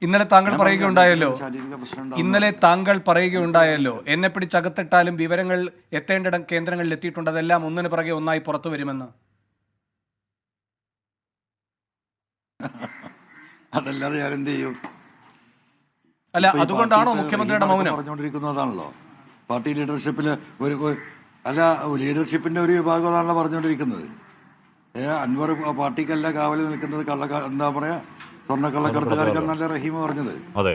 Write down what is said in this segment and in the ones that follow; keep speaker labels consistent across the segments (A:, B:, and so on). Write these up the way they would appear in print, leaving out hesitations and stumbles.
A: ഇന്നലെ താങ്കൾ
B: ഞാൻ
A: പറയുകയുണ്ടായല്ലോ
B: ശാരീരിക പ്രശ്നം
A: ഇന്നലെ
B: ഉണ്ടാവുന്നു.
A: താങ്കൾ പറയുകയുണ്ടായല്ലോ എന്നെ പിടിച്ചകത്തിട്ടാലും വിവരങ്ങൾ എത്തേണ്ടിടം കേന്ദ്രങ്ങളിൽ എത്തിയിട്ടുണ്ട്, അതെല്ലാം ഒന്നിനു പിറകെ ഒന്നായി പുറത്തു വരുമെന്ന്.
B: അതല്ലാതെ ഞാൻ എന്ത് ചെയ്യും?
A: അല്ല,
B: ഇപ്പൊ ഈ
A: അതുകൊണ്ടാണോ
B: പാർട്ടി
A: മുഖ്യമന്ത്രിയുടെ മൗനം?
B: പറഞ്ഞുകൊണ്ടിരിക്കുന്നതാണല്ലോ പാർട്ടി ലീഡർഷിപ്പില് അല്ല, ലീഡർഷിപ്പിന്റെ ഒരു വിഭാഗം അതാണല്ലോ പറഞ്ഞുകൊണ്ടിരിക്കുന്നത്. അൻവർ പാർട്ടിക്കല്ല കാവലിൽ നിൽക്കുന്നത്, എന്താ പറയാ, സ്വർണ്ണക്കള്ളക്കടത്തുകാർക്കെന്നല്ല റഹീം പറഞ്ഞത്.
C: അതെ.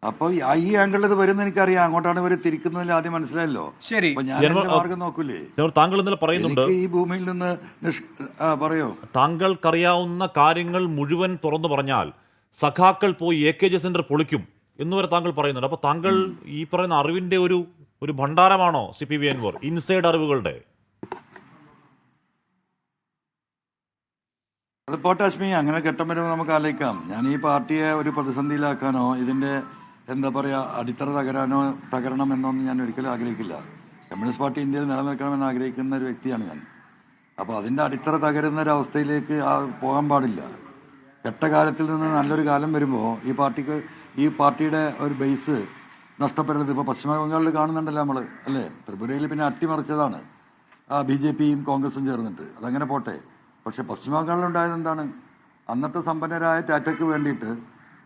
B: അപ്പൊ ഈ ആംഗിളിൽ ഇത് വരുന്ന എനിക്കറിയാം. അങ്ങോട്ടാണ് ഇവര് തിരിക്കുന്നതിൽ ആദ്യം മനസ്സിലായല്ലോ.
A: ശരി,
B: അപ്പൊ ഞാൻ എന്റെ മാർഗം നോക്കൂലേ?
C: താങ്കൾ ഇന്നലെ പറയുന്നുണ്ട്,
B: എനിക്ക് ഈ ഭൂമിയിൽ നിന്ന് പറയോ,
C: താങ്കൾക്കറിയാവുന്ന കാര്യങ്ങൾ മുഴുവൻ തുറന്നു പറഞ്ഞാൽ സഖാക്കൾ പോയി AKG സെന്റർ പൊളിക്കും എന്നുവരെ താങ്കൾ പറയുന്നുണ്ട്. അപ്പൊ താങ്കൾ ഈ പറയുന്ന അറിവിന്റെ ഒരു ഭണ്ഡാരമാണോ CPV അൻവർ, ഇൻസൈഡ് അറിവുകളുടെ?
B: അത് പോട്ടെ അശ്മി, അങ്ങനെ ഘട്ടം വരുമ്പോൾ നമുക്ക് ആലോചിക്കാം. ഞാൻ ഈ പാർട്ടിയെ ഒരു പ്രതിസന്ധിയിലാക്കാനോ ഇതിന്റെ എന്താ പറയാ അടിത്തറ തകരണം എന്നൊന്നും ഞാൻ ഒരിക്കലും ആഗ്രഹിക്കില്ല. കമ്മ്യൂണിസ്റ്റ് പാർട്ടി ഇന്ത്യയിൽ നിലനിൽക്കണമെന്ന് ആഗ്രഹിക്കുന്ന ഒരു വ്യക്തിയാണ് ഞാൻ. അപ്പോൾ അതിന്റെ അടിത്തറ തകരുന്ന ഒരു അവസ്ഥയിലേക്ക് പോകാൻ പാടില്ല. കെട്ടകാലത്തിൽ നിന്ന് നല്ലൊരു കാലം വരുമ്പോൾ ഈ പാർട്ടിയുടെ ഒരു ബേസ് നഷ്ടപ്പെടരുത്. ഇപ്പോൾ പശ്ചിമ ബംഗാളിൽ കാണുന്നുണ്ടല്ലോ നമ്മൾ, അല്ലേ? ത്രിപുരയിൽ പിന്നെ അട്ടിമറിച്ചതാണ് BJPയും കോൺഗ്രസും ചേർന്നിട്ട്. അതങ്ങനെ പോട്ടെ. പക്ഷെ പശ്ചിമ ബംഗാളിലുണ്ടായത് എന്താണ്? അന്നത്തെ സമ്പന്നരായ ടാറ്റയ്ക്ക് വേണ്ടിയിട്ട്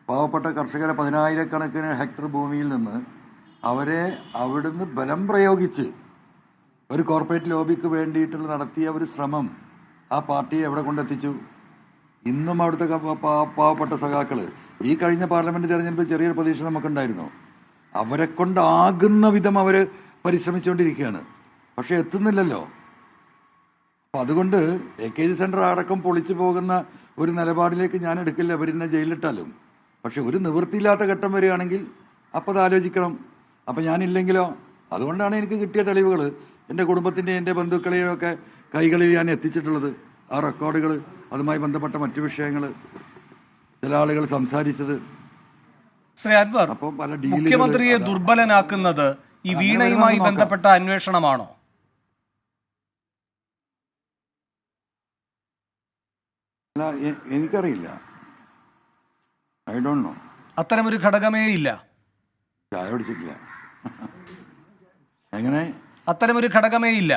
B: പാവപ്പെട്ട കർഷകരെ 10,000 ഹെക്ടർ ഭൂമിയിൽ നിന്ന് അവരെ അവിടുന്ന് ബലം പ്രയോഗിച്ച് ഒരു കോർപ്പറേറ്റ് ലോബിക്ക് വേണ്ടിയിട്ടുള്ള നടത്തിയ ഒരു ശ്രമം ആ പാർട്ടിയെ എവിടെ കൊണ്ടെത്തിച്ചു? ഇന്നും അവിടുത്തെ പാവപ്പെട്ട സഖാക്കൾ, ഈ കഴിഞ്ഞ പാർലമെന്റ് തെരഞ്ഞെടുപ്പിൽ ചെറിയൊരു പ്രതീക്ഷ നമുക്കുണ്ടായിരുന്നു. അവരെ കൊണ്ടാകുന്ന വിധം അവർ പരിശ്രമിച്ചുകൊണ്ടിരിക്കുകയാണ്. പക്ഷെ എത്തുന്നില്ലല്ലോ. അപ്പം അതുകൊണ്ട് AKG സെന്റർ അടക്കം പൊളിച്ചു പോകുന്ന ഒരു നിലപാടിലേക്ക് ഞാൻ എടുക്കില്ല, അവരെന്നെ ജയിലിലിട്ടാലും. പക്ഷെ ഒരു നിവൃത്തിയില്ലാത്ത ഘട്ടം വരികയാണെങ്കിൽ അപ്പോൾ അത് ആലോചിക്കണം. അപ്പം ഞാനില്ലെങ്കിലോ? അതുകൊണ്ടാണ് എനിക്ക് കിട്ടിയ തെളിവുകൾ എൻ്റെ കുടുംബത്തിൻ്റെയും എൻ്റെ ബന്ധുക്കളെയും ഒക്കെ കൈകളിൽ ഞാൻ എത്തിച്ചിട്ടുള്ളത്. ആ റെക്കോർഡുകൾ, അതുമായി ബന്ധപ്പെട്ട മറ്റു വിഷയങ്ങൾ, ചില ആളുകൾ സംസാരിച്ചത്.
A: ശ്രീ അൻവർ, മുഖ്യമന്ത്രിയെ ദുർബലനാക്കുന്നത് ഈ വീണയുമായി ബന്ധപ്പെട്ട അന്വേഷണമാണോ?
B: അല്ല, എനിക്കറിയില്ല. I don't know.
A: അത്തരമൊരു ഘടകമേ ഇല്ല.
B: ചായ കുടിച്ചിട്ടില്ല. എങ്ങനെ?
A: അത്തരമൊരു ഘടകമേ ഇല്ല.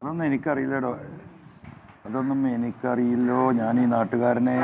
B: അതൊന്നും എനിക്കറിയില്ലടോ. അതൊന്നും എനിക്കറിയില്ലോ. ഞാൻ ഈ നാട്ടുകാരനെ